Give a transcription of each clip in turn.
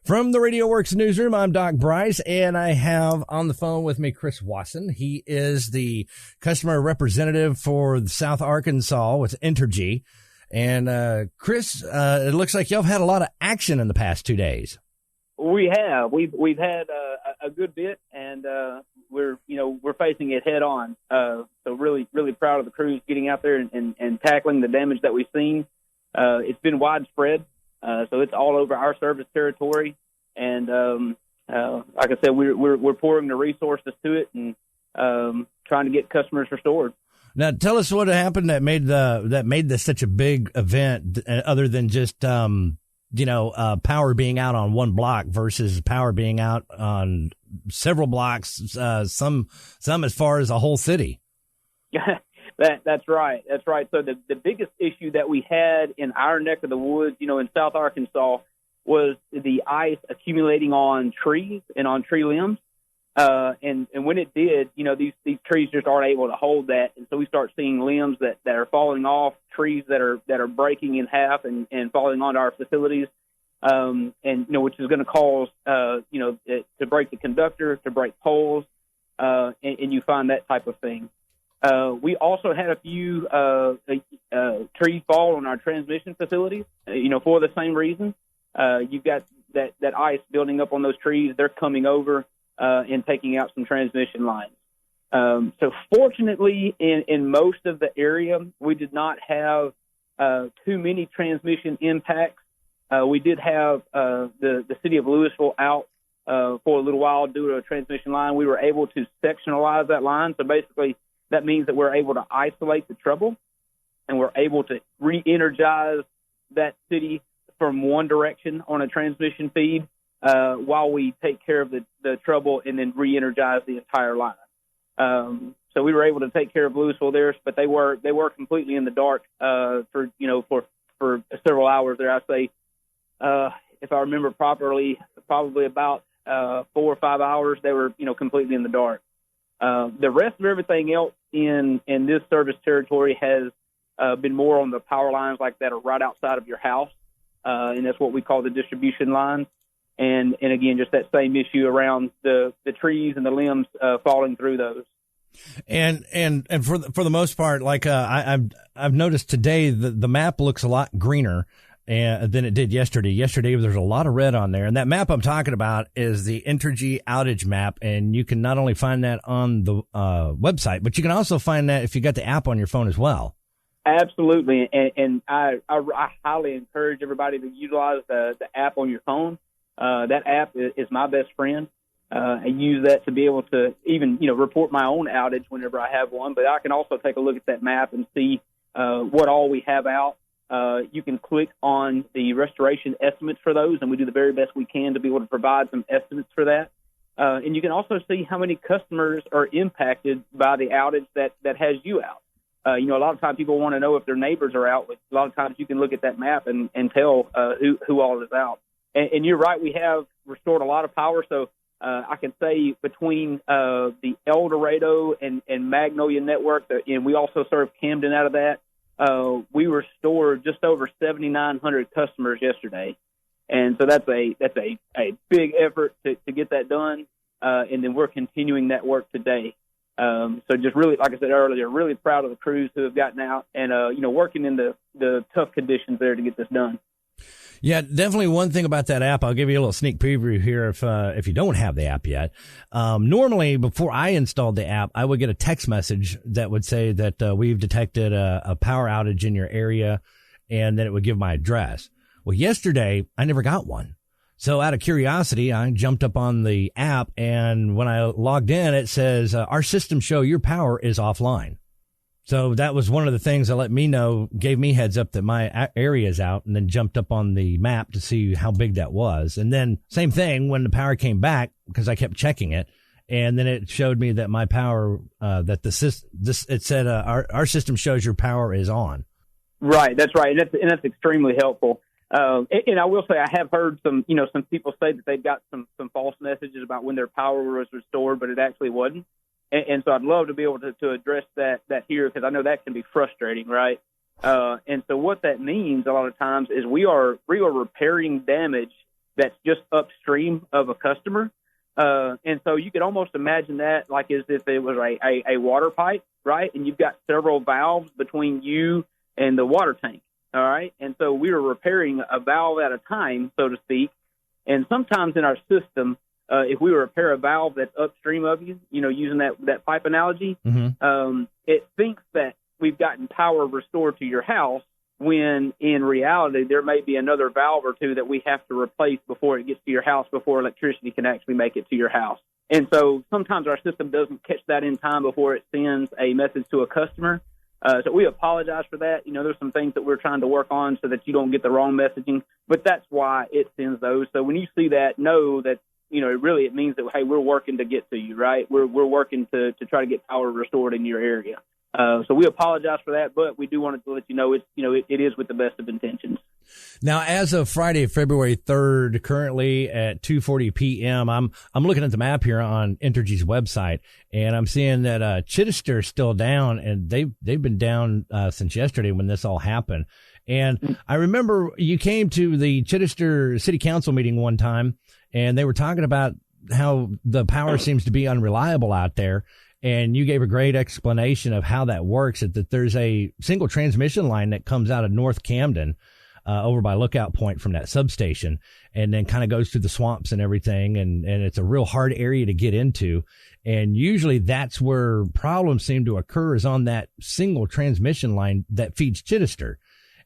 From the Radio Works newsroom, I'm Doc Bryce, and I have on the phone with me Chris Wasson. He is the customer representative for South Arkansas with Entergy. And Chris, it looks like y'all have had a lot of action in the past 2 days. We have. We've had a good bit, and we're facing it head on. So really proud of the crews getting out there and tackling the damage that we've seen. It's been widespread. So it's all over our service territory, and like I said, we're pouring the resources to it and trying to get customers restored. Now, tell us what happened that made this such a big event, other than just power being out on one block versus power being out on several blocks, some as far as a whole city. That's right. So the biggest issue that we had in our neck of the woods, in South Arkansas, was the ice accumulating on trees and on tree limbs. And when it did, these trees just aren't able to hold that. And so we start seeing limbs that are falling off, trees that are breaking in half and falling onto our facilities. Which is going to cause, to break the conductor, to break poles, and you find that type of thing. We also had a few trees fall on our transmission facilities, for the same reason. You've got that ice building up on those trees. They're coming over and taking out some transmission lines. So fortunately, in most of the area, we did not have too many transmission impacts. We did have the city of Louisville out for a little while due to a transmission line. We were able to sectionalize that line. So basically, that means that we're able to isolate the trouble, and we're able to re-energize that city from one direction on a transmission feed while we take care of the trouble and then re-energize the entire line. So we were able to take care of Louisville there, but they were completely in the dark for several hours there. I say, if I remember properly, probably about 4 or 5 hours they were completely in the dark. The rest of everything else in this service territory has been more on the power lines like that are right outside of your house, and that's what we call the distribution lines. And again, just that same issue around the trees and the limbs falling through those. And for the most part, like I've noticed today, the map looks a lot greener than it did yesterday. Yesterday, there's a lot of red on there. And that map I'm talking about is the Entergy outage map. And you can not only find that on the website, but you can also find that if you got the app on your phone as well. Absolutely. And I highly encourage everybody to utilize the app on your phone. That app is my best friend. I use that to be able to even, report my own outage whenever I have one. But I can also take a look at that map and see what all we have out. You can click on the restoration estimates for those, and we do the very best we can to be able to provide some estimates for that. And you can also see how many customers are impacted by the outage that has you out. A lot of times people want to know if their neighbors are out. But a lot of times you can look at that map and tell who all is out. And you're right, we have restored a lot of power. So I can say between the El Dorado and Magnolia network, and we also serve Camden out of that, we restored just over 7,900 customers yesterday. And so that's a big effort to get that done. And then we're continuing that work today. So just really, like I said earlier, really proud of the crews who have gotten out and, working in the tough conditions there to get this done. Yeah, definitely one thing about that app. I'll give you a little sneak preview here if you don't have the app yet. Normally, before I installed the app, I would get a text message that would say that we've detected a power outage in your area, and then it would give my address. Well, yesterday, I never got one. So out of curiosity, I jumped up on the app, and when I logged in, it says, our system show your power is offline. So that was one of the things that let me know, gave me heads up that my area is out, and then jumped up on the map to see how big that was. And then same thing when the power came back, because I kept checking it, and then it showed me that my power, it said our system shows your power is on. Right, that's right, and that's extremely helpful. And I will say I have heard some people say that they've got some false messages about when their power was restored, but it actually wasn't. And so I'd love to be able to address that here, because I know that can be frustrating, right? And so what that means a lot of times is we are repairing damage that's just upstream of a customer. And so you could almost imagine that like as if it was a water pipe, right? And you've got several valves between you and the water tank, all right? And so we were repairing a valve at a time, so to speak. And sometimes in our system, if we repair a valve that's upstream of you, using that pipe analogy, it thinks that we've gotten power restored to your house, when in reality there may be another valve or two that we have to replace before it gets to your house, before electricity can actually make it to your house. And so sometimes our system doesn't catch that in time before it sends a message to a customer. So we apologize for that. There's some things that we're trying to work on so that you don't get the wrong messaging, but that's why it sends those. So when you see that, know that, it means that, hey, we're working to get to you, right? We're working to try to get power restored in your area. So we apologize for that, but we do want to let you know it is with the best of intentions. Now, as of Friday, February 3rd, currently at 2:40 p.m., I'm looking at the map here on Entergy's website, and I'm seeing that Chittister is still down, and they've been down since yesterday when this all happened. And I remember you came to the Chittister City Council meeting one time, and they were talking about how the power seems to be unreliable out there. And you gave a great explanation of how that works, that there's a single transmission line that comes out of North Camden over by Lookout Point from that substation, and then kind of goes through the swamps and everything. And it's a real hard area to get into. And usually that's where problems seem to occur, is on that single transmission line that feeds Chittister.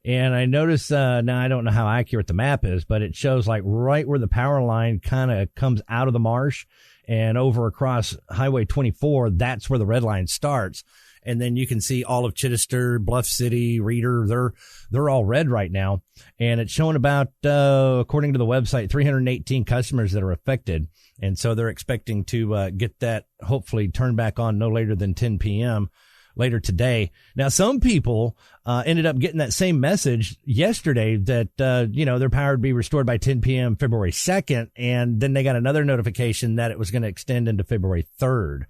And I noticed, now I don't know how accurate the map is, but it shows like right where the power line kind of comes out of the marsh and over across Highway 24, that's where the red line starts. And then you can see all of Chittister, Bluff City, Reeder, they're all red right now. And it's showing about, according to the website, 318 customers that are affected. And so they're expecting to get that hopefully turned back on no later than 10 p.m. later today. Now, some people ended up getting that same message yesterday that, their power would be restored by 10 p.m. February 2nd, and then they got another notification that it was going to extend into February 3rd.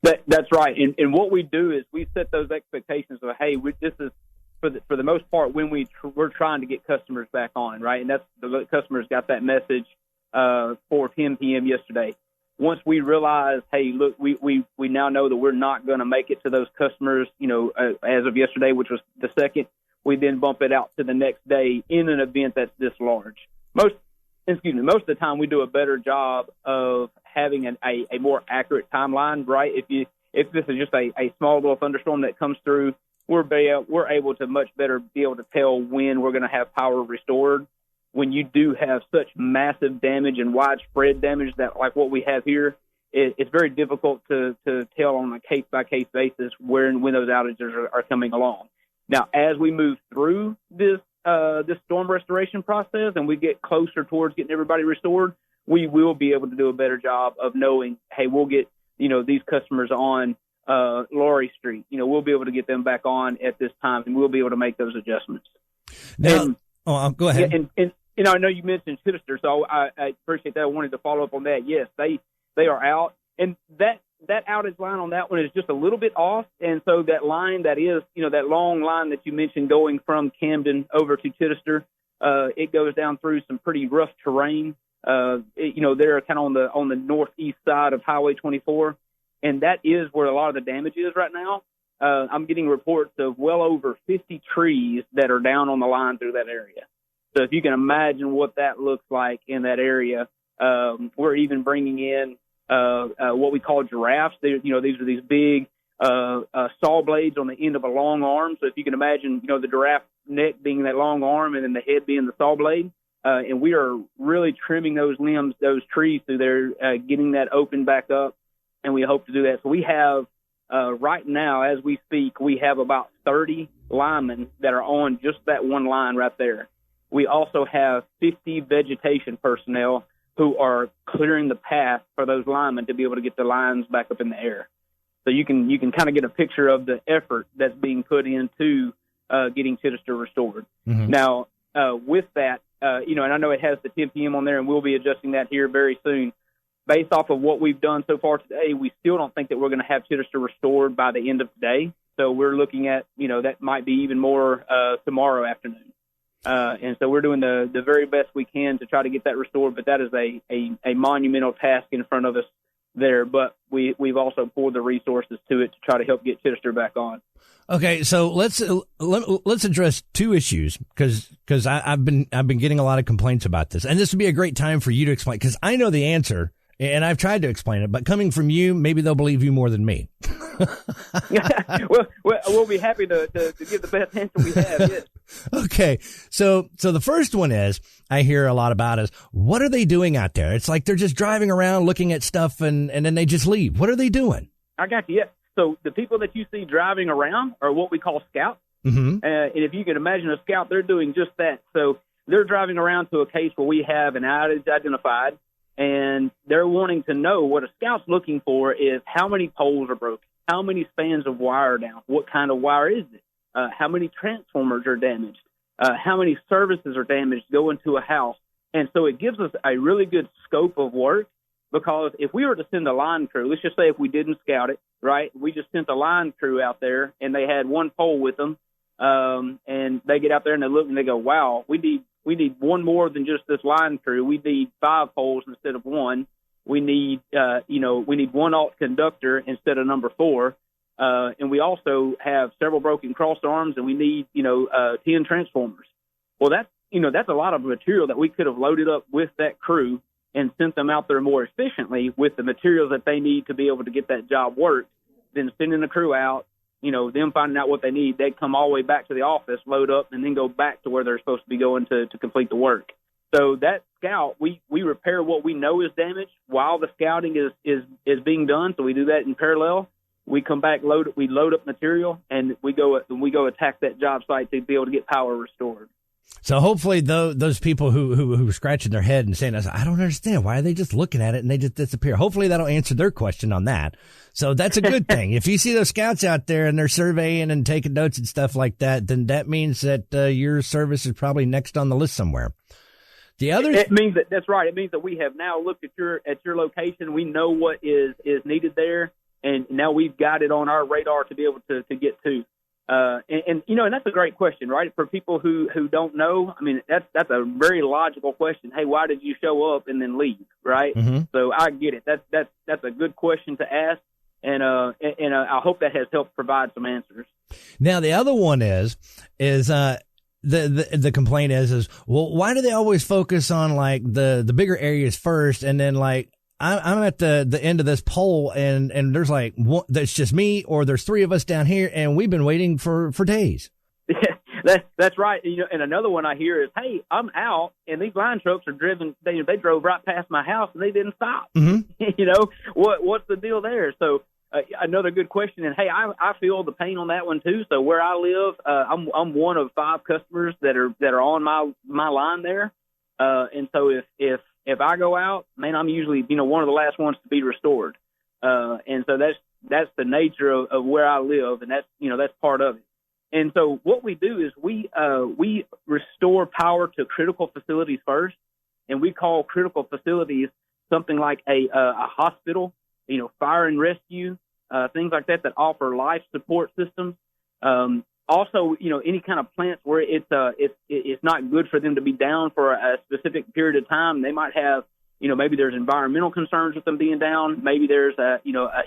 That's right. And what we do is we set those expectations of, hey, this is, for the most part, when we're trying to get customers back on, right? And that's the customers got that message for 10 p.m. yesterday. Once we realize, hey, look, we now know that we're not going to make it to those customers, as of yesterday, which was the 2nd, we then bump it out to the next day in an event that's this large. Most of the time we do a better job of having a more accurate timeline, right? If this is just a small little thunderstorm that comes through, we're able to much better be able to tell when we're going to have power restored. When you do have such massive damage and widespread damage that like what we have here, it's very difficult to tell on a case-by-case basis where and when those outages are coming along. Now, as we move through this storm restoration process and we get closer towards getting everybody restored, we will be able to do a better job of knowing, hey, we'll get, these customers on Laurie Street. We'll be able to get them back on at this time, and we'll be able to make those adjustments. Now, go ahead. I know you mentioned Chittister, so I appreciate that. I wanted to follow up on that. Yes, they are out, and that outage line on that one is just a little bit off. And so that line that is, that long line that you mentioned going from Camden over to Chittister, it goes down through some pretty rough terrain. They're kind of on the northeast side of Highway 24, and that is where a lot of the damage is right now. I'm getting reports of well over 50 trees that are down on the line through that area. So if you can imagine what that looks like in that area, we're even bringing in what we call giraffes. These are these big saw blades on the end of a long arm. So if you can imagine, the giraffe neck being that long arm and then the head being the saw blade, and we are really trimming those limbs, those trees through there, getting that open back up, and we hope to do that. So we have right now, as we speak, we have about 30 linemen that are on just that one line right there. We also have 50 vegetation personnel who are clearing the path for those linemen to be able to get the lines back up in the air. So you can kind of get a picture of the effort that's being put into getting Chittister restored. Mm-hmm. Now, with that, and I know it has the 10 p.m. on there, and we'll be adjusting that here very soon. Based off of what we've done so far today, we still don't think that we're going to have Chittister restored by the end of today. So we're looking at, that might be even more tomorrow afternoon. And so we're doing the very best we can to try to get that restored. But that is a monumental task in front of us there. But we've also poured the resources to it to try to help get Chittister back on. Okay, so let's address two issues because I've been getting a lot of complaints about this, and this would be a great time for you to explain because I know the answer and I've tried to explain it, but coming from you, maybe they'll believe you more than me. well, we'll be happy to give the best answer we have. Yes. Okay, so the first one is I hear a lot about is what are they doing out there? It's like they're just driving around looking at stuff and then they just leave. What are they doing? I got you. Yeah. So the people that you see driving around are what we call scouts. Mm-hmm. And if you can imagine a scout, they're doing just that. So they're driving around to a case where we have an outage identified, and they're wanting to know what a scout's looking for is how many poles are broken, how many spans of wire are down, what kind of wire is it, how many transformers are damaged, how many services are damaged going to a house. And so it gives us a really good scope of work. Because if we were to send a line crew, let's just say if we didn't scout it, right, we just sent a line crew out there and they had one pole with them, and they get out there and they look and they go, wow, we need one more than just this line crew. We need 5 poles instead of 1. We need one alt conductor instead of number 4. And we also have several broken cross arms and we need, 10 transformers. Well, that's a lot of material that we could have loaded up with that crew and sent them out there more efficiently with the materials that they need to be able to get that job worked, than sending the crew out, them finding out what they need. They'd come all the way back to the office, load up, and then go back to where they're supposed to be going to complete the work. So that scout, we repair what we know is damaged while the scouting is being done. So we do that in parallel. We come back, we load up material, and we go attack that job site to be able to get power restored. So hopefully those people who are scratching their head and saying, I don't understand, why are they just looking at it and they just disappear? Hopefully that'll answer their question on that. So that's a good thing. If you see those scouts out there and they're surveying and taking notes and stuff like that, then that means that your service is probably next on the list somewhere. It means that's right. It means that we have now looked at your location. We know what is needed there, and now we've got it on our radar to be able to get to. And that's a great question, right? For people who don't know, I mean, that's a very logical question. Hey, why did you show up and then leave, right? Mm-hmm. So I get it. That's a good question to ask, and I hope that has helped provide some answers. Now, the other one is the complaint is well, why do they always focus on like the bigger areas first, and then like I'm at the end of this pole and there's like one, that's just me, or there's 3 of us down here and we've been waiting for days. Yeah, that's right. And another one I hear is, hey, I'm out and these line trucks are driven. They drove right past my house and they didn't stop. Mm-hmm. What's the deal there? So another good question. And hey, I feel the pain on that one too. So where I live, I'm one of 5 customers that are on my line there. And so if I go out, man, I'm usually, one of the last ones to be restored. And so that's the nature of where I live. And that's part of it. And so what we do is we restore power to critical facilities first. And we call critical facilities something like a hospital, fire and rescue, things like that offer life support systems. Also, any kind of plants where it's not good for them to be down for a specific period of time. They might have, maybe there's environmental concerns with them being down. Maybe there's a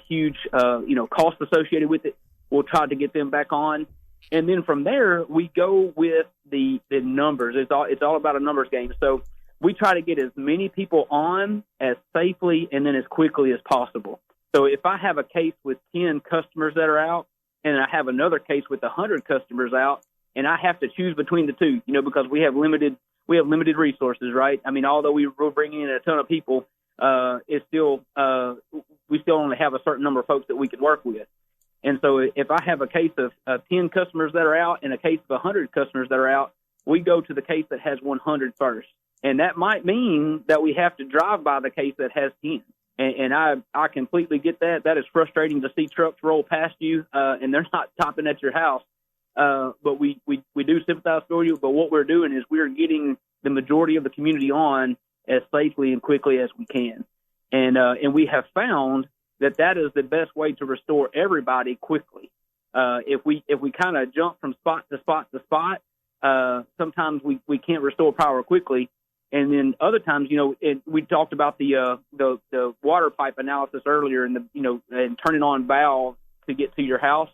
huge, cost associated with it. We'll try to get them back on. And then from there, we go with the numbers. It's all about a numbers game. So we try to get as many people on as safely and then as quickly as possible. So if I have a case with 10 customers that are out, and I have another case with 100 customers out, and I have to choose between the two, because we have limited resources, right? I mean, although we're bringing in a ton of people, we still only have a certain number of folks that we can work with. And so if I have a case of 10 customers that are out and a case of 100 customers that are out, we go to the case that has 100 first. And that might mean that we have to drive by the case that has 10. And I completely get that. That is frustrating to see trucks roll past you, and they're not stopping at your house. But we do sympathize for you. But what we're doing is we're getting the majority of the community on as safely and quickly as we can. And we have found that is the best way to restore everybody quickly. If we kind of jump from spot to spot to spot, sometimes we can't restore power quickly. And then other times, we talked about the water pipe analysis earlier, and and turning on valves to get to your house.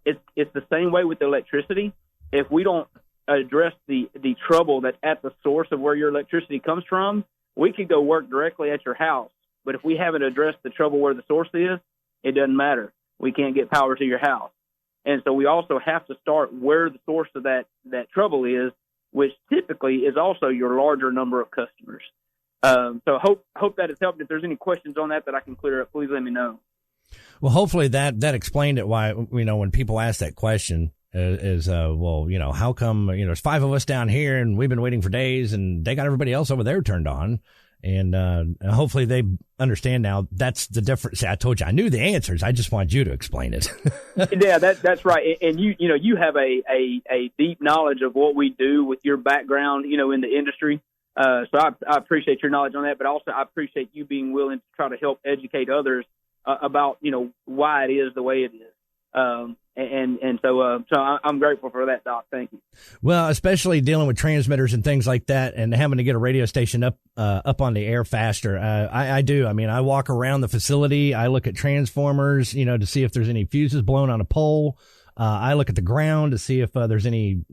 It's the same way with the electricity. If we don't address the trouble that's at the source of where your electricity comes from, we could go work directly at your house. But if we haven't addressed the trouble where the source is, it doesn't matter. We can't get power to your house. And so we also have to start where the source of that trouble is, which typically is also your larger number of customers. So hope that has helped. If there's any questions on that I can clear up, please let me know. Well, hopefully that explained it. Why, when people ask that question how come, there's 5 of us down here and we've been waiting for days and they got everybody else over there turned on. And hopefully they understand now that's the difference. See, I told you I knew the answers. I just wanted you to explain it. Yeah, that's right. And you have a deep knowledge of what we do with your background, in the industry. So I appreciate your knowledge on that, but also I appreciate you being willing to try to help educate others about, why it is the way it is. So I'm grateful for that, Doc. Thank you. Well, especially dealing with transmitters and things like that, and having to get a radio station up on the air faster. I do. I mean, I walk around the facility. I look at transformers, to see if there's any fuses blown on a pole. I look at the ground to see if there's any,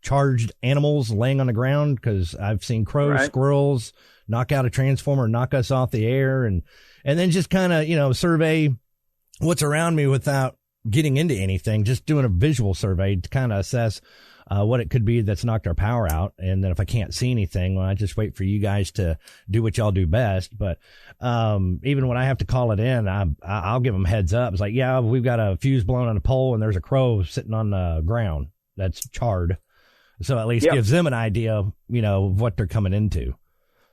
charged animals laying on the ground, because I've seen crows, squirrels knock out a transformer, knock us off the air, and then just kind of, survey what's around me without getting into anything, just doing a visual survey to kind of assess what it could be that's knocked our power out. And then if I can't see anything, well, I just wait for you guys to do what y'all do best. But even when I have to call it in, I'll give them heads up. It's like, yeah, we've got a fuse blown on a pole and there's a crow sitting on the ground that's charred. So at least gives them an idea of, what they're coming into.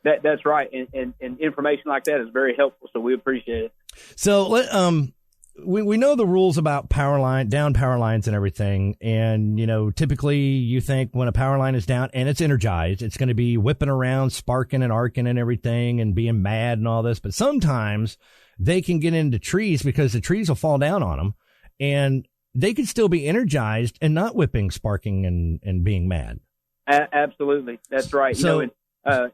That's right. And information like that is very helpful. So we appreciate it. So we know the rules about down power lines and everything. And, typically you think when a power line is down and it's energized, it's going to be whipping around, sparking and arcing and everything and being mad and all this. But sometimes they can get into trees because the trees will fall down on them and they could still be energized and not whipping, sparking and being mad. Absolutely. That's right. So,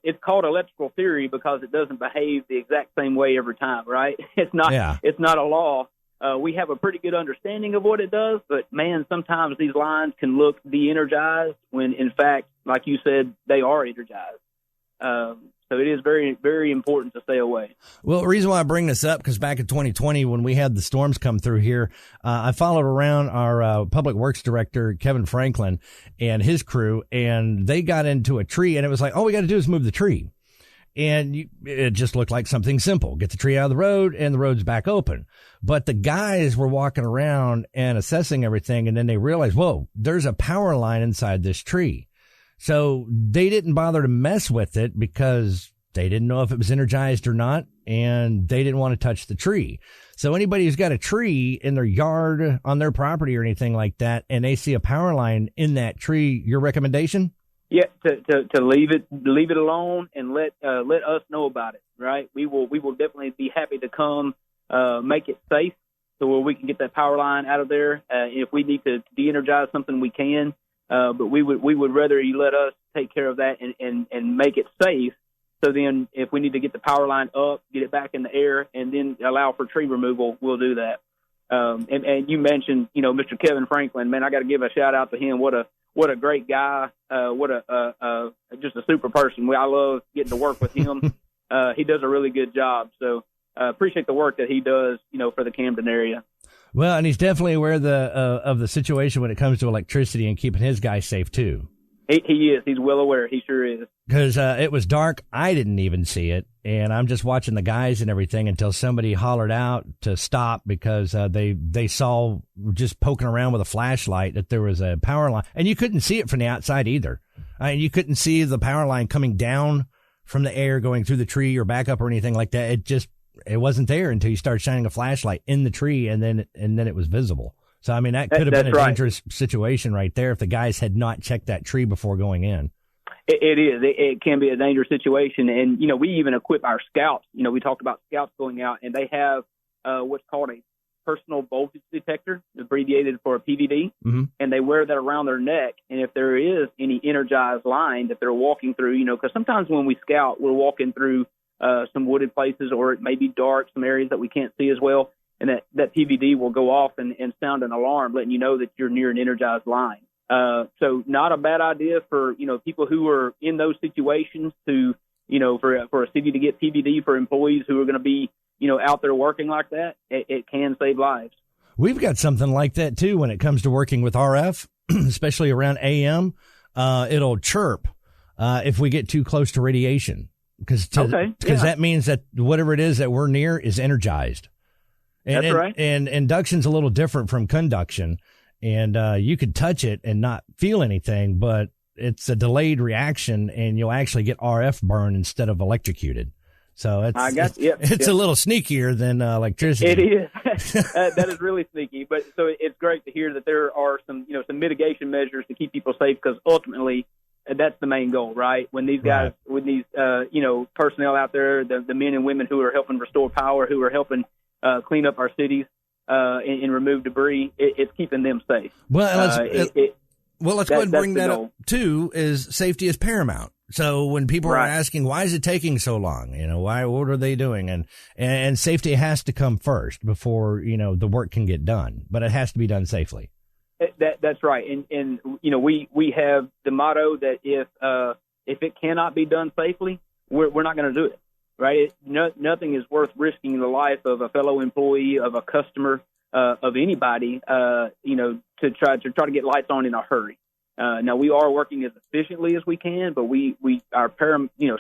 it's called electrical theory because it doesn't behave the exact same way every time, right? It's not a law. We have a pretty good understanding of what it does, but man, sometimes these lines can look de-energized when in fact, like you said, they are energized. So it is very, very important to stay away. Well, the reason why I bring this up, because back in 2020, when we had the storms come through here, I followed around our public works director, Kevin Franklin, and his crew, and they got into a tree, and it was like, all we got to do is move the tree. And it just looked like something simple. Get the tree out of the road, and the road's back open. But the guys were walking around and assessing everything, and then they realized, whoa, there's a power line inside this tree. So they didn't bother to mess with it because they didn't know if it was energized or not, and they didn't want to touch the tree. So anybody who's got a tree in their yard, on their property or anything like that, and they see a power line in that tree, your recommendation? Yeah, to leave it alone and let us know about it. Right, we will definitely be happy to come make it safe so where we can get that power line out of there. If we need to de-energize something, we can. But we would rather you let us take care of that and make it safe. So then, if we need to get the power line up, get it back in the air, and then allow for tree removal, we'll do that. And you mentioned, Mr. Kevin Franklin. Man, I got to give a shout out to him. What a great guy. Just a super person. I love getting to work with him. He does a really good job. So appreciate the work that he does, for the Camden area. Well, and he's definitely aware of the situation when it comes to electricity and keeping his guys safe too. He is. He's well aware. He sure is. Because it was dark. I didn't even see it. And I'm just watching the guys and everything until somebody hollered out to stop because they saw just poking around with a flashlight that there was a power line. And you couldn't see it from the outside either. You couldn't see the power line coming down from the air going through the tree or back up or anything like that. It wasn't there until you started shining a flashlight in the tree and then it was visible. So, I mean, that could have been a dangerous situation right there if the guys had not checked that tree before going in. It is. It can be a dangerous situation. And, we even equip our scouts. We talked about scouts going out, and they have what's called a personal voltage detector, abbreviated for a PVD, mm-hmm. and they wear that around their neck. And if there is any energized line that they're walking through, because sometimes when we scout, we're walking through some wooded places, or it may be dark, some areas that we can't see as well, and that PVD will go off and sound an alarm, letting you know that you're near an energized line. So not a bad idea for, people who are in those situations to, for a city to get PVD for employees who are going to be, out there working like that. It can save lives. We've got something like that too when it comes to working with RF, especially around AM. It'll chirp if we get too close to radiation, because that means that whatever it is that we're near is energized. And, That's right. And induction's a little different from conduction, and you could touch it and not feel anything, but it's a delayed reaction, and you'll actually get RF burn instead of electrocuted. So it's a little sneakier than electricity. It is. That is really sneaky. But so it's great to hear that there are some mitigation measures to keep people safe, because ultimately that's the main goal, right? When these guys, with these, personnel out there, the men and women who are helping restore power, who are helping clean up our cities and remove debris, it's keeping them safe. Well, let's go ahead and bring that up too. Is safety is paramount. So when people are asking, why is it taking so long? What are they doing? And safety has to come first before, the work can get done, but it has to be done safely. That's right. And we have the motto that if it cannot be done safely, we're not going to do it. Right. Nothing is worth risking the life of a fellow employee, of a customer, of anybody, to try to get lights on in a hurry. Now we are working as efficiently as we can, but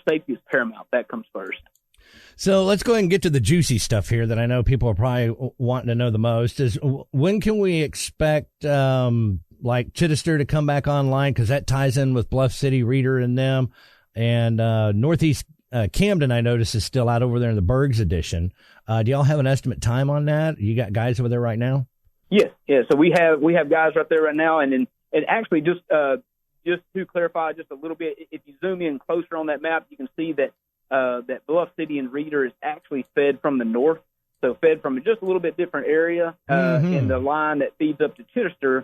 safety is paramount. That comes first. So let's go ahead and get to the juicy stuff here that I know people are probably wanting to know the most. Is when can we expect Chittister to come back online, because that ties in with Bluff City, Reeder, and them, and Northeast Camden, I notice, is still out over there in the Bergs edition. Do y'all have an estimate time on that? You got guys over there right now? Yes. Yeah. So we have guys right there right now, and actually just to clarify just a little bit, if you zoom in closer on that map, you can see that that Bluff City and Reeder is actually fed from the north, so fed from just a little bit different area, and the line that feeds up to Chittister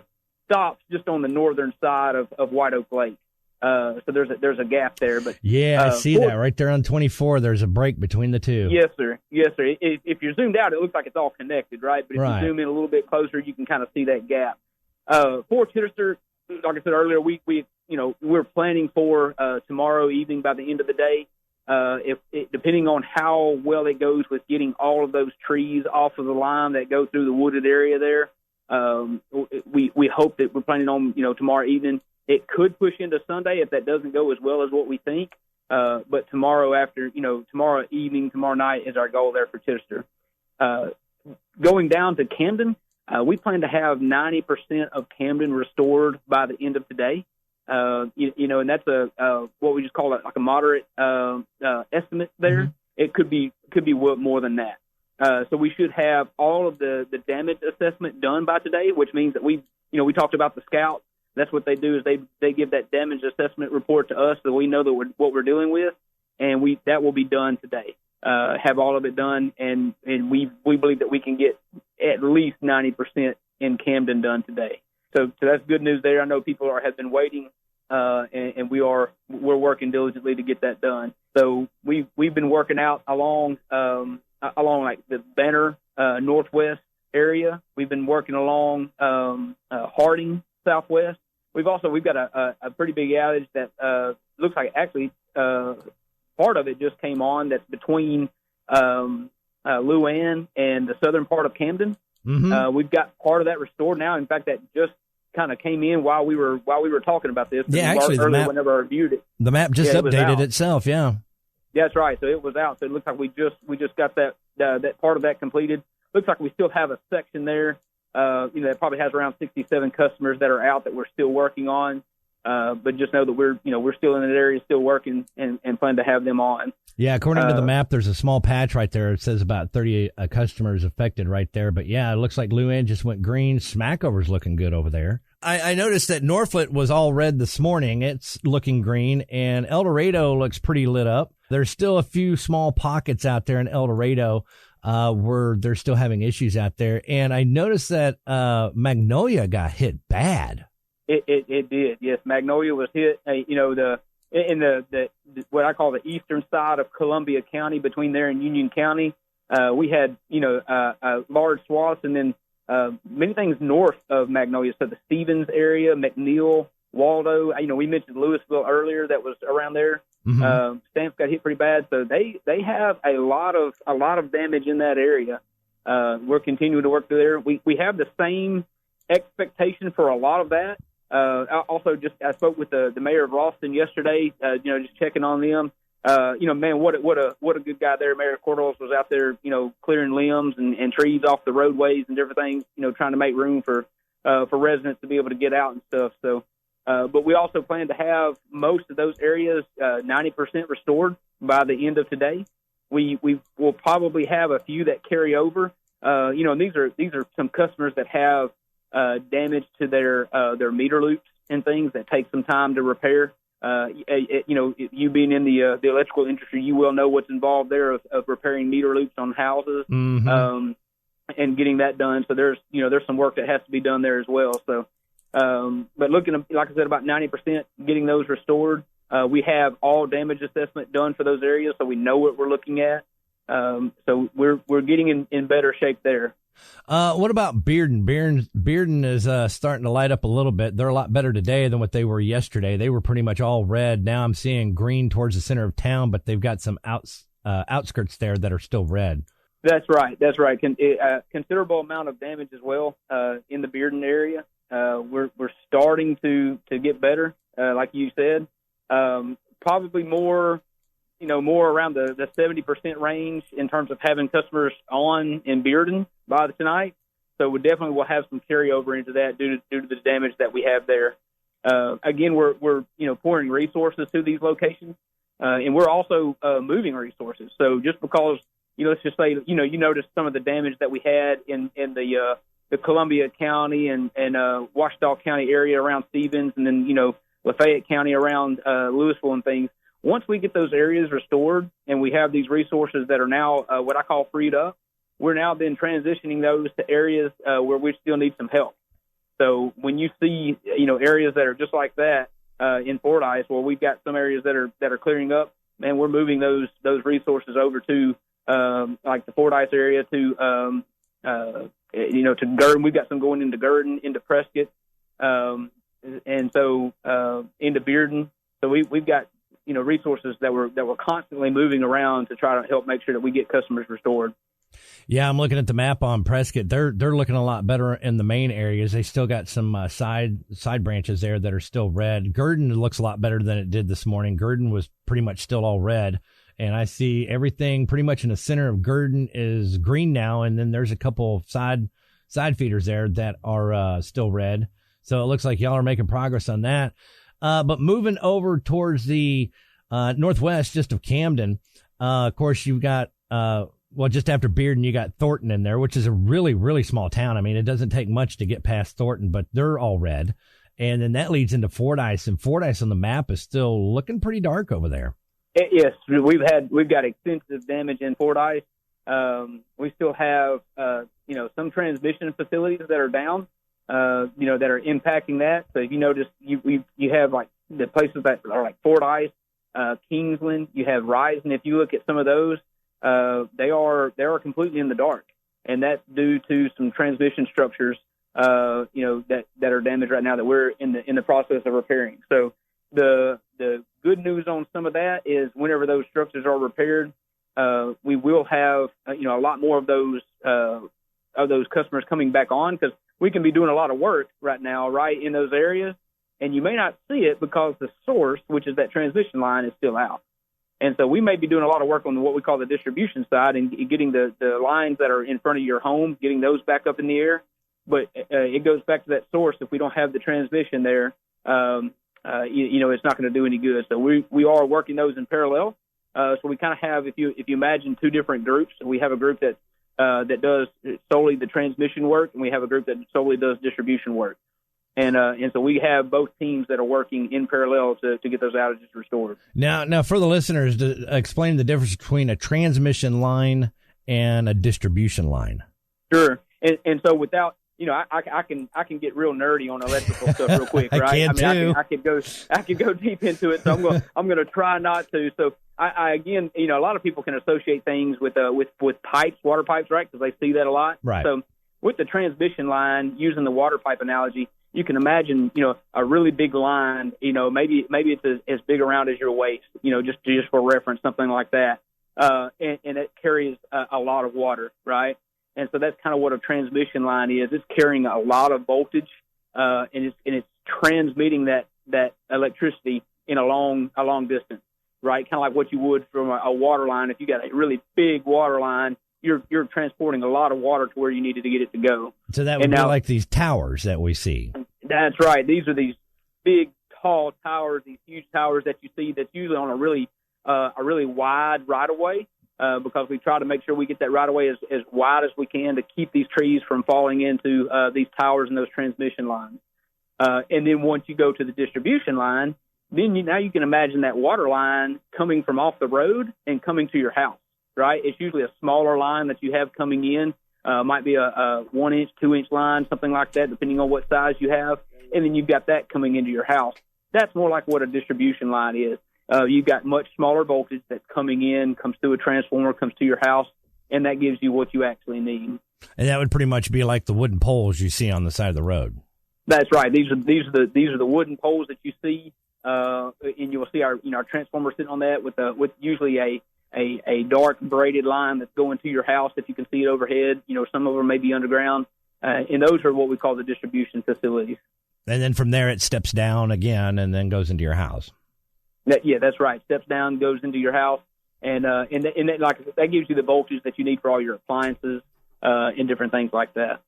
stops just on the northern side of White Oak Lake. So there's a gap there, but I see that right there on 24. There's a break between the two. Yes, sir. If you're zoomed out, it looks like it's all connected, right? But if you zoom in a little bit closer, you can kind of see that gap. For Chittister, like I said earlier, we're planning for tomorrow evening by the end of the day. Depending on how well it goes with getting all of those trees off of the line that go through the wooded area there, we hope that we're planning on tomorrow evening. It could push into Sunday if that doesn't go as well as what we think. But tomorrow evening, tomorrow night is our goal there for Chittister. Going down to Camden, we plan to have 90% of Camden restored by the end of today. And that's what we just call it, like a moderate estimate there. Mm-hmm. It could be more than that. So we should have all of the damage assessment done by today, which means that we talked about the scouts. That's what they do, is they give that damage assessment report to us, so we know that what we're dealing with, and that will be done today. Have all of it done, and we believe that we can get at least 90% in Camden done today. So that's good news there. I know people have been waiting, and we're working diligently to get that done. So we've been working out along like the Banner northwest area. We've been working along Harding southwest. We've got a pretty big outage that looks like actually part of it just came on. That's between Luann and the southern part of Camden. Mm-hmm. We've got part of that restored now. In fact, that just kind of came in while we were talking about this. Yeah, actually, whenever I reviewed it, the map just updated itself. Yeah, that's right. So it was out. So it looks like we just got that part of that completed. Looks like we still have a section there. That probably has around 67 customers that are out that we're still working on. But just know that we're still in that area, still working, and plan to have them on. Yeah, according to the map, there's a small patch right there. It says about 30 customers affected right there. But yeah, it looks like Luann just went green. Smackover's looking good over there. I noticed that Norfolk was all red this morning. It's looking green, and El Dorado looks pretty lit up. There's still a few small pockets out there in El Dorado where they're still having issues out there. And I noticed that Magnolia got hit bad. It did, yes. Magnolia was hit. In the what I call the eastern side of Columbia County, between there and Union County, we had large swaths, and then many things north of Magnolia. So the Stevens area, McNeil, Waldo. We mentioned Louisville earlier. That was around there. Mm-hmm. Stamps got hit pretty bad. So they have a lot of damage in that area. We're continuing to work through there. We have the same expectation for a lot of that. Also, I spoke with the mayor of Ralston yesterday. Just checking on them. Man, what a good guy there. Mayor Cordos was out there, clearing limbs and trees off the roadways and different things. Trying to make room for residents to be able to get out and stuff. So, but we also plan to have most of those areas 90% restored by the end of today. We will probably have a few that carry over. And these are some customers that have damage to their meter loops and things that take some time to repair. You being in the electrical industry, you will know what's involved there of repairing meter loops on houses, mm-hmm. And getting that done. So there's some work that has to be done there as well. So, but looking, like I said, about 90% getting those restored. We have all damage assessment done for those areas, so we know what we're looking at. So we're getting in better shape there. What about Bearden? Bearden is starting to light up a little bit. They're a lot better today than what they were yesterday. They were pretty much all red. Now I'm seeing green towards the center of town, but they've got some outskirts there that are still red. That's right. Considerable amount of damage as well in the Bearden area. We're starting to get better, like you said. Probably more around the 70% range in terms of having customers on in Bearden by tonight. So we definitely will have some carryover into that due to the damage that we have there. Again, we're pouring resources to these locations, and we're also moving resources. So just because, let's just say, you noticed some of the damage that we had in the Columbia County and Washita County area around Stevens, and then, Lafayette County around Louisville and things. Once we get those areas restored and we have these resources that are now what I call freed up, we're now then transitioning those to areas where we still need some help. So when you see, areas that are just like that in Fordyce, well, we've got some areas that are clearing up, and we're moving those resources over to like the Fordyce area to Gurdon. We've got some going into Gurdon, into Prescott, and so into Bearden. So we've got resources that we're constantly moving around to try to help make sure that we get customers restored. Yeah, I'm looking at the map on Prescott. They're looking a lot better in the main areas. They still got some side branches there that are still red. Gurdon looks a lot better than it did this morning. Gurdon was pretty much still all red, and I see everything pretty much in the center of Gurdon is green now, and then there's a couple side feeders there that are still red. So it looks like y'all are making progress on that. But moving over towards the northwest, just of Camden, of course, you've got, just after Bearden, you got Thornton in there, which is a really, really small town. I mean, it doesn't take much to get past Thornton, but they're all red. And then that leads into Fordyce, and Fordyce on the map is still looking pretty dark over there. Yes, we've got extensive damage in Fordyce. We still have, some transmission facilities that are down. That are impacting that. So if you notice, you have like the places that are like Fordyce, Kingsland, you have Rising. If you look at some of those, they are completely in the dark, and that's due to some transmission structures, that are damaged right now that we're in the process of repairing. So the good news on some of that is whenever those structures are repaired, we will have a lot more of those customers coming back on, because we can be doing a lot of work right now, right in those areas, and you may not see it because the source, which is that transmission line, is still out. And so we may be doing a lot of work on what we call the distribution side and getting the lines that are in front of your home, getting those back up in the air. But it goes back to that source. If we don't have the transmission there, it's not going to do any good. So we are working those in parallel. So we kind of have, if you imagine, two different groups. We have a group that does solely the transmission work, and we have a group that solely does distribution work. And so we have both teams that are working in parallel to get those outages restored. Now for the listeners, to explain the difference between a transmission line and a distribution line. Sure. And so without, I can get real nerdy on electrical stuff real quick, right? I could go deep into it. So I'm going to try not to. So I again, a lot of people can associate things with pipes, water pipes, right? Because they see that a lot. Right. So with the transmission line, using the water pipe analogy, you can imagine, a really big line, maybe it's as big around as your waist, just for reference, something like that. And it carries a lot of water, right? And so that's kind of what a transmission line is. It's carrying a lot of voltage, and it's transmitting that electricity in a long distance, right? Kind of like what you would from a water line. If you got a really big water line, you're transporting a lot of water to where you needed to get it to go. So that would be like these towers that we see. That's right. These are these big, tall towers, these huge towers that you see that's usually on a really wide right-of-way, because we try to make sure we get that right-of-way as wide as we can to keep these trees from falling into these towers and those transmission lines. And then once you go to the distribution line, then now you can imagine that water line coming from off the road and coming to your house. Right, it's usually a smaller line that you have coming in. Might be a 1-inch, 2-inch line, something like that, depending on what size you have. And then you've got that coming into your house. That's more like what a distribution line is. You've got much smaller voltage that's coming in, comes through a transformer, comes to your house, and that gives you what you actually need. And that would pretty much be like the wooden poles you see on the side of the road. That's right. These are the wooden poles that you see, and you'll see our transformer sitting on that with usually a dark braided line that's going to your house if you can see it overhead. Some of them may be underground, and those are what we call the distribution facilities. And then from there it steps down again and then goes into your house. That's right. Steps down, goes into your house, and that gives you the voltage that you need for all your appliances and different things like that.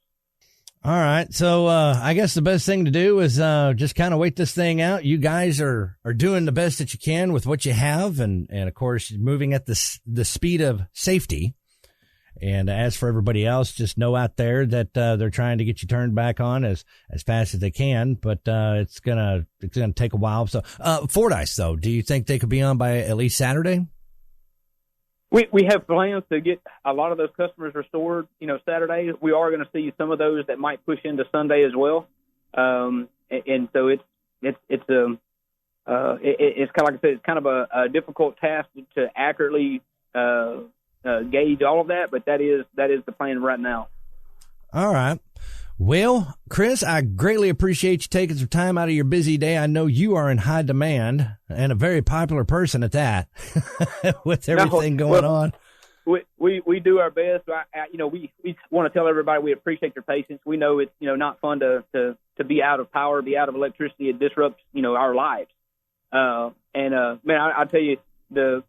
All right. So I guess the best thing to do is just kind of wait this thing out. You guys are doing the best that you can with what you have. And of course, moving at the speed of safety. And as for everybody else, just know out there that they're trying to get you turned back on as fast as they can. But it's gonna take a while. So Fordyce, though, do you think they could be on by at least Saturday? We have plans to get a lot of those customers restored, Saturday. We are going to see some of those that might push into Sunday as well. And so it's kind of like I said, it's kind of a difficult task to accurately gauge all of that, but that is the plan right now. All right. Well, Chris, I greatly appreciate you taking some time out of your busy day. I know you are in high demand and a very popular person at that with everything going on. We do our best. We want to tell everybody we appreciate your patience. We know it's, not fun to be out of power, be out of electricity. It disrupts, our lives. Man, I tell you, the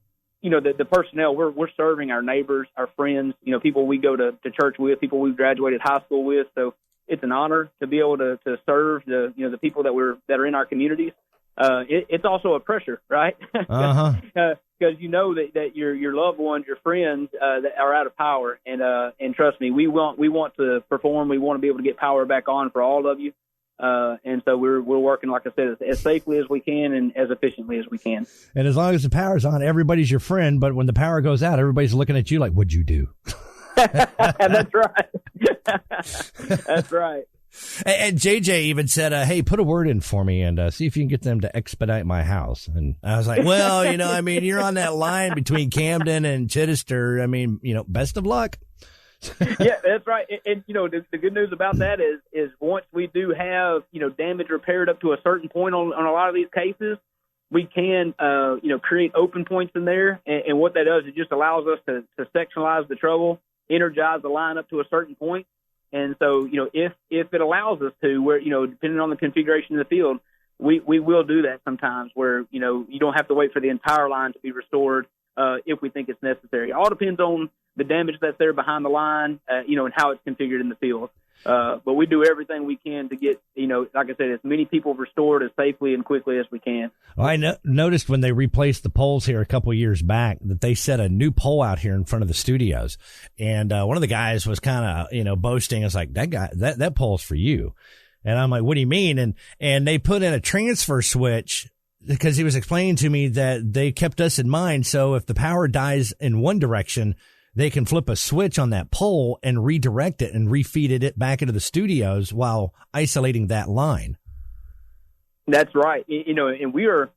personnel, we're serving our neighbors, our friends, people we go to church with, people we've graduated high school with. So it's an honor to be able to serve the people that are in our communities. It's also a pressure, right? Uh-huh. Because that your loved ones, your friends that are out of power, and trust me, we want to perform. We want to be able to get power back on for all of you. And so we're working, like I said, as safely as we can and as efficiently as we can. And as long as the power's on, everybody's your friend. But when the power goes out, everybody's looking at you like, what'd you do? That's right. That's right. And JJ even said, hey, put a word in for me and see if you can get them to expedite my house. And I was like, well, you're on that line between Camden and Chittister. Best of luck. Yeah, that's right. And the good news about that is once we do have, damage repaired up to a certain point on a lot of these cases, we can, create open points in there. And what that does, it just allows us to sectionalize the trouble, energize the line up to a certain point. And so, if it allows us to, where, depending on the configuration of the field, we will do that sometimes where, you don't have to wait for the entire line to be restored if we think it's necessary. It all depends on the damage that's there behind the line, and how it's configured in the field. But we do everything we can to get, like I said, as many people restored as safely and quickly as we can. Well, I noticed when they replaced the poles here a couple of years back that they set a new pole out here in front of the studios. And one of the guys was kind of, boasting. It's like, that guy, that pole's for you. And I'm like, what do you mean? And they put in a transfer switch because he was explaining to me that they kept us in mind. So if the power dies in one direction, they can flip a switch on that pole and redirect it and refeed it back into the studios while isolating that line. That's right. You know, and we are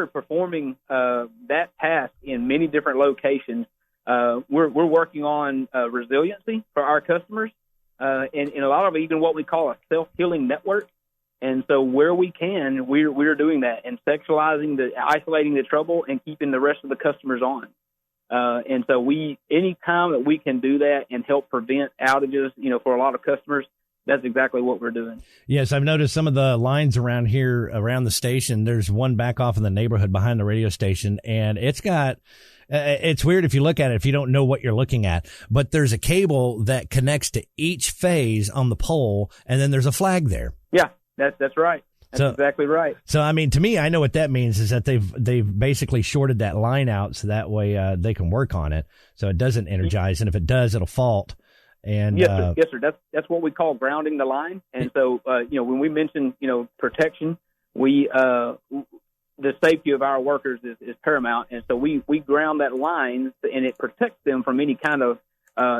performing that task in many different locations. We're working on resiliency for our customers, and a lot of even what we call a self-healing network. And so where we can, we're doing that and isolating the trouble and keeping the rest of the customers on. And so any time that we can do that and help prevent outages, you know, for a lot of customers, that's exactly what we're doing. Yes, I've noticed some of the lines around here, around the station. There's one back off in the neighborhood behind the radio station, and it's got, it's weird if you look at it, if you don't know what you're looking at, but there's a cable that connects to each phase on the pole, and then there's a flag there. Yeah, that's right. That's exactly right. So, I mean, to me, I know what that means is that they've basically shorted that line out so that way they can work on it so it doesn't energize, and if it does, it'll fault. And yes, sir. That's what we call grounding the line. And so, you know, when we mention, you know, protection, the safety of our workers is paramount. And so we ground that line, and it protects them from any kind of,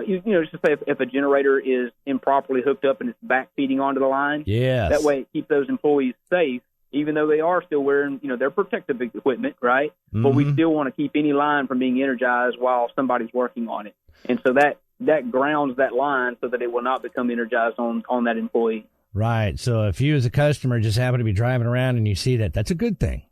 you know, just say if a generator is improperly hooked up and it's back feeding onto the line. Yes. That way it keeps those employees safe, even though they are still wearing, you know, their protective equipment, right? Mm-hmm. But we still want to keep any line from being energized while somebody's working on it. And so that grounds that line so that it will not become energized on that employee. Right. So if you as a customer just happen to be driving around and you see that, that's a good thing.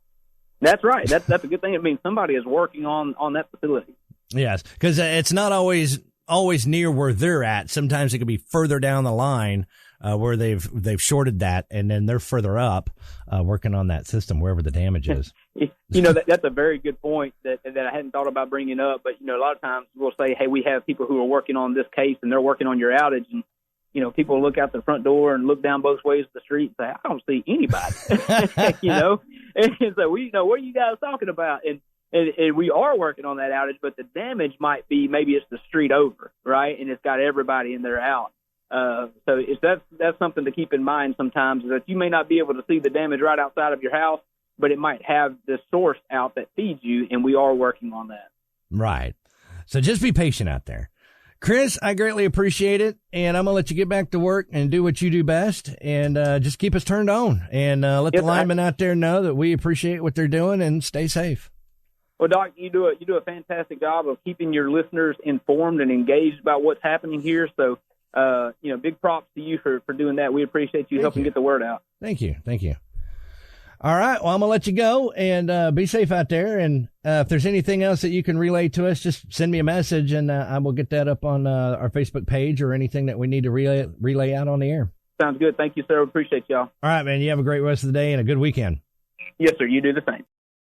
That's right. That's a good thing. It means somebody is working on that facility. Yes, because it's not always near where they're at. Sometimes it could be further down the line where they've shorted that, and then they're further up working on that system wherever the damage is. You know, that's a very good point that I hadn't thought about bringing up. But, you know, a lot of times we'll say, hey, we have people who are working on this case and they're working on your outage. And, you know, people look out the front door and look down both ways of the street and say, I don't see anybody, you know. And so you know, what are you guys talking about? And we are working on that outage, but the damage might be maybe it's the street over, right? And it's got everybody in there out. So that's something to keep in mind sometimes, is that you may not be able to see the damage right outside of your house, but it might have the source out that feeds you, and we are working on that. Right. So just be patient out there. Chris, I greatly appreciate it, and I'm going to let you get back to work and do what you do best, and just keep us turned on, and let the linemen out there know that we appreciate what they're doing, and stay safe. Well, Doc, you do a fantastic job of keeping your listeners informed and engaged about what's happening here. So, you know, big props to you for doing that. We appreciate you helping get the word out. Thank you. All right. Well, I'm going to let you go, and be safe out there. And if there's anything else that you can relay to us, just send me a message, and I will get that up on our Facebook page or anything that we need to relay out on the air. Sounds good. Thank you, sir. Appreciate y'all. All right, man. You have a great rest of the day and a good weekend. Yes, sir. You do the same.